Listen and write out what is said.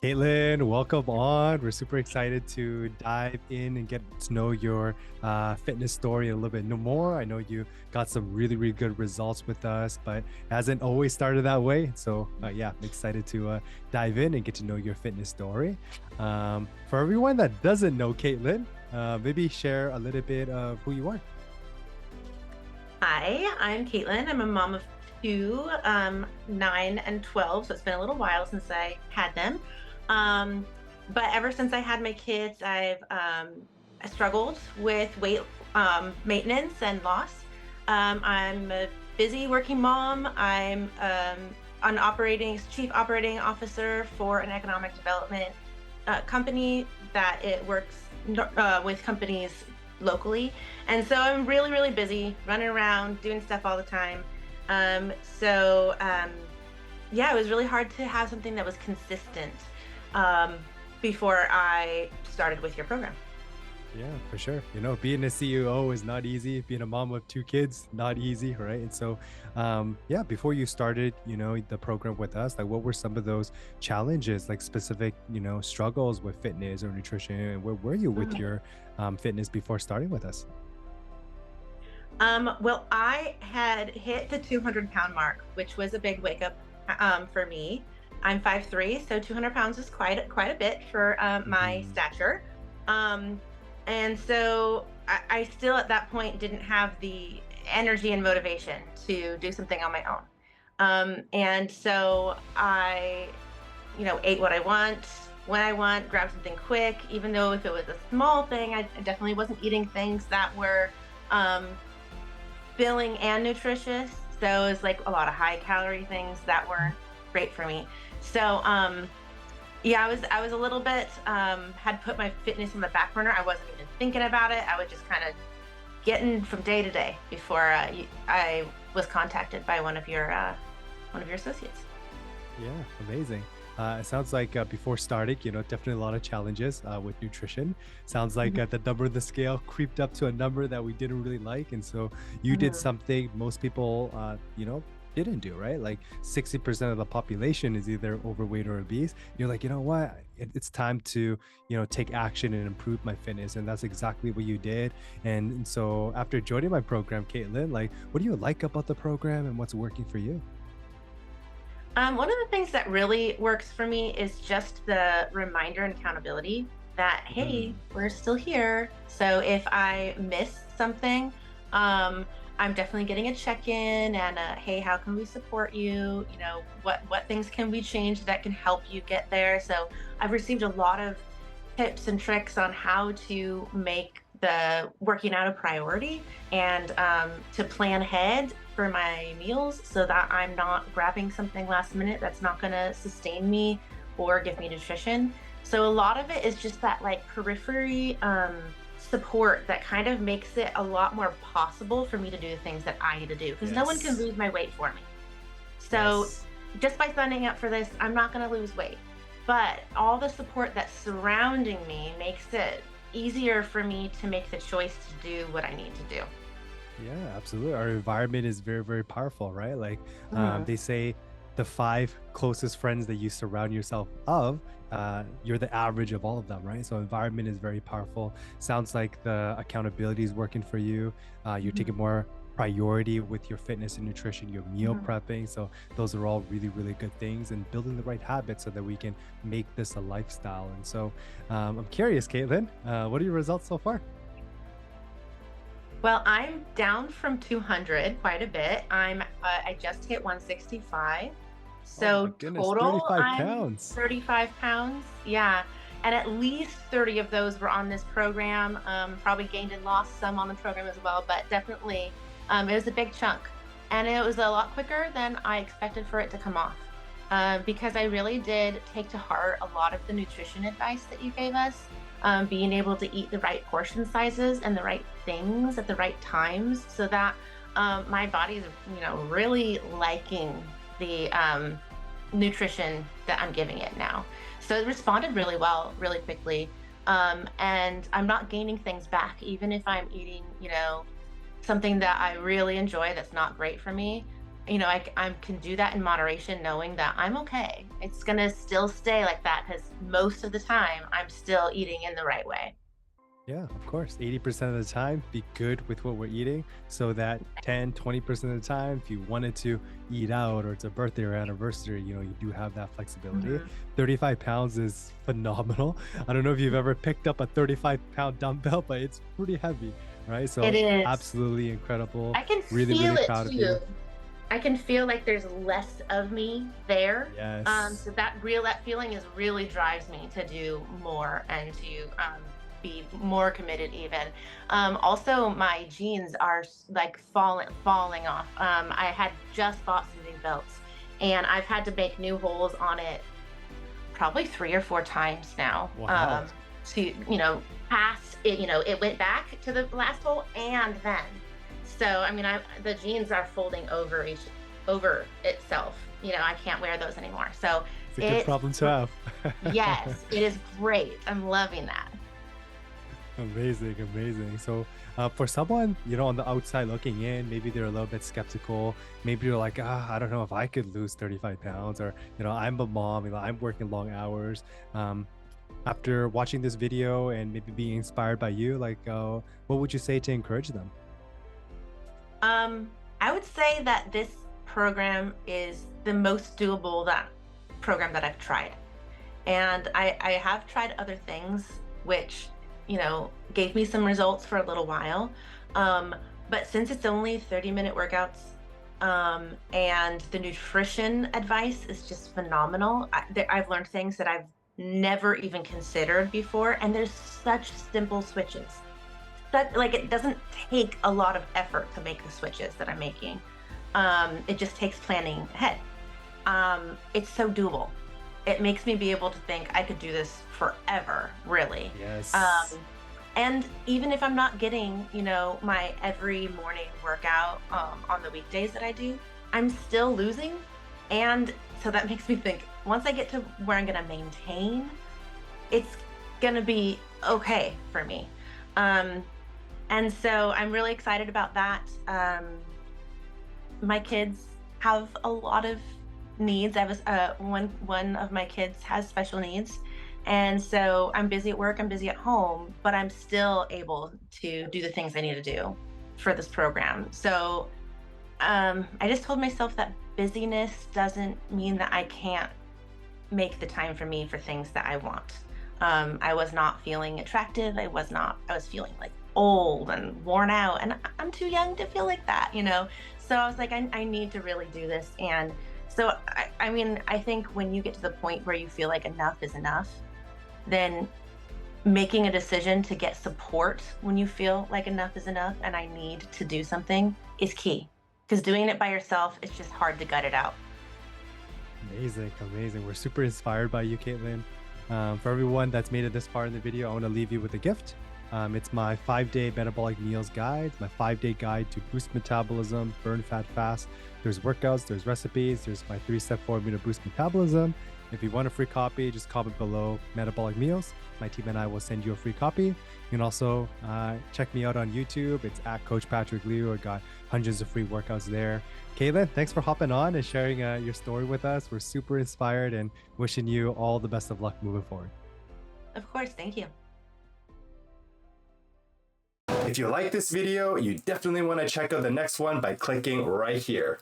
Caitlyn, welcome on. We're super excited to dive in and get to know your fitness story a little bit more. I know you got some really, really good results with us, but it hasn't always started that way. So, yeah, I'm excited to dive in and get to know your fitness story. For everyone that doesn't know Caitlyn, maybe share a little bit of who you are. Hi, I'm Caitlin. I'm a mom of two, 9 and 12. So it's been a little while since I had them. Um, but ever since I had my kids, I struggled with weight maintenance and loss. I'm a busy working mom. I'm an operating chief operating officer for an economic development company that it works with companies locally. And so I'm really, really busy running around, doing stuff all the time. Yeah, it was really hard to have something that was consistent um, before I started with your program. Yeah, for sure. Being a CEO is not easy. Being a mom of two kids, not easy, right? And so, yeah, before you started, the program with us, like what were some of those challenges, like specific, struggles with fitness or nutrition? And where were you with Mhm. your fitness before starting with us? Well, I had hit the 200-pound mark, which was a big wake up for me. I'm 5'3", so 200 pounds is quite a bit for my Mhm. stature. Um, and so I still at that point didn't have the energy and motivation to do something on my own. And so I ate what I want, when I want, grab something quick, even though if it was a small thing, I definitely wasn't eating things that were um, filling and nutritious. So it was like a lot of high calorie things that weren't great for me. So yeah, I was a little bit had put my fitness on the back burner. I wasn't even thinking about it. I was just kind of getting from day to day before I was contacted by one of your associates. Yeah, amazing. It sounds like before starting, definitely a lot of challenges with nutrition. Sounds like Mhm. the number of the scale creeped up to a number that we didn't really like. And so you did Mhm. something most people, didn't do, right? Like 60% of the population is either overweight or obese. You're like, you know what? It's time to, take action and improve my fitness. And that's exactly what you did. And so after joining my program, Caitlin, like, what do you like about the program and what's working for you? One of the things that really works for me is just the reminder and accountability that, hey, Mhm. we're still here. So if I miss something, I'm definitely getting a check-in and hey, how can we support you? What things can we change that can help you get there? So I've received a lot of tips and tricks on how to make the working out a priority and to plan ahead for my meals so that I'm not grabbing something last minute that's not going to sustain me or give me nutrition. So a lot of it is just that like periphery support that kind of makes it a lot more possible for me to do the things that I need to do because no one can Yes. lose my weight for me. So Yes. just by signing up for this, I'm not going to lose weight. But all the support that's surrounding me makes it easier for me to make the choice to do what I need to do. Yeah, absolutely. Our environment is very, very powerful, right? Like Mhm. they say the five closest friends that you surround yourself of, you're the average of all of them, right? So environment is very powerful. Sounds like the accountability is working for you. You're taking Mhm. more priority with your fitness and nutrition, your meal Mhm. prepping. So those are all really, really good things and building the right habits so that we can make this a lifestyle. And so I'm curious, Caitlin, what are your results so far? Well, I'm down from 200 quite a bit. I just hit 165. Oh my So goodness, total, 35 I'm pounds. 35 pounds. Yeah. And at least 30 of those were on this program. Probably gained and lost some on the program as well, but definitely it was a big chunk. And it was a lot quicker than I expected for it to come off. Because I really did take to heart a lot of the nutrition advice that you gave us, being able to eat the right portion sizes and the right things at the right times so that my body is, really liking the nutrition that I'm giving it now. So it responded really well, really quickly. And I'm not gaining things back, even if I'm eating, something that I really enjoy that's not great for me. I can do that in moderation, knowing that I'm okay. It's gonna still stay like that because most of the time I'm still eating in the right way. Yeah, of course. 80% of the time, be good with what we're eating so that 10, 20% of the time, if you wanted to eat out or it's a birthday or anniversary, you do have that flexibility. Mhm. 35 pounds is phenomenal. I don't know if you've ever picked up a 35-pound dumbbell, but it's pretty heavy, right? It So is. absolutely incredible. I can Really, feel really it proud of too. you. I can feel like there's less of me there. Yes. So that feeling is really drives me to do more and to be more committed even. Also my jeans are like falling off. I had just bought some new belts and I've had to make new holes on it probably 3 or 4 times now. Wow. To past it, it went back to the last hole and then. So I mean, the jeans are folding over itself. I can't wear those anymore. So It's a good it's problem to have. yes, it is great. I'm loving that. Amazing, amazing. So, for someone, on the outside looking in, maybe they're a little bit skeptical. Maybe you're like, I don't know if I could lose 35 pounds, or, I'm a mom, I'm working long hours. Um, After watching this video and maybe being inspired by you, like, what would you say to encourage them? I would say that this program is the most doable that program that I've tried. And I have tried other things which, gave me some results for a little while. Um, but since it's only 30-minute workouts, and the nutrition advice is just phenomenal. I've learned things that I've never even considered before, and there's such simple switches. That like it doesn't take a lot of effort to make the switches that I'm making. It just takes planning ahead. It's so doable. It makes me be able to think I could do this forever, really. Yes. And even if I'm not getting, my every morning workout on the weekdays that I do, I'm still losing. And so that makes me think once I get to where I'm going to maintain, it's going to be okay for me. Um, and so I'm really excited about that. My kids have a lot of needs. I was one of my kids has special needs, and so I'm busy at work. I'm busy at home, but I'm still able to do the things I need to do for this program. So I just told myself that busyness doesn't mean that I can't make the time for me for things that I want. I was not feeling attractive. I was not. I was feeling like old and worn out, and I'm too young to feel like that. So I was like, I need to really do this. And so, I mean, I think when you get to the point where you feel like enough is enough, then making a decision to get support when you feel like enough is enough and I need to do something is key. Because doing it by yourself, it's just hard to gut it out. Amazing, amazing. We're super inspired by you, Caitlyn. For everyone that's made it this far in the video, I want to leave you with a gift. It's my 5-day metabolic meals guide, my 5-day guide to boost metabolism, burn fat fast. There's workouts, there's recipes, there's my 3-step formula to boost metabolism. If you want a free copy, just comment below metabolic meals. My team and I will send you a free copy. You can also check me out on YouTube. It's at Coach Patrick Liu. I got hundreds of free workouts there. Caitlyn, thanks for hopping on and sharing your story with us. We're super inspired and wishing you all the best of luck moving forward. Of course, thank you. If you like this video, you definitely want to check out the next one by clicking right here.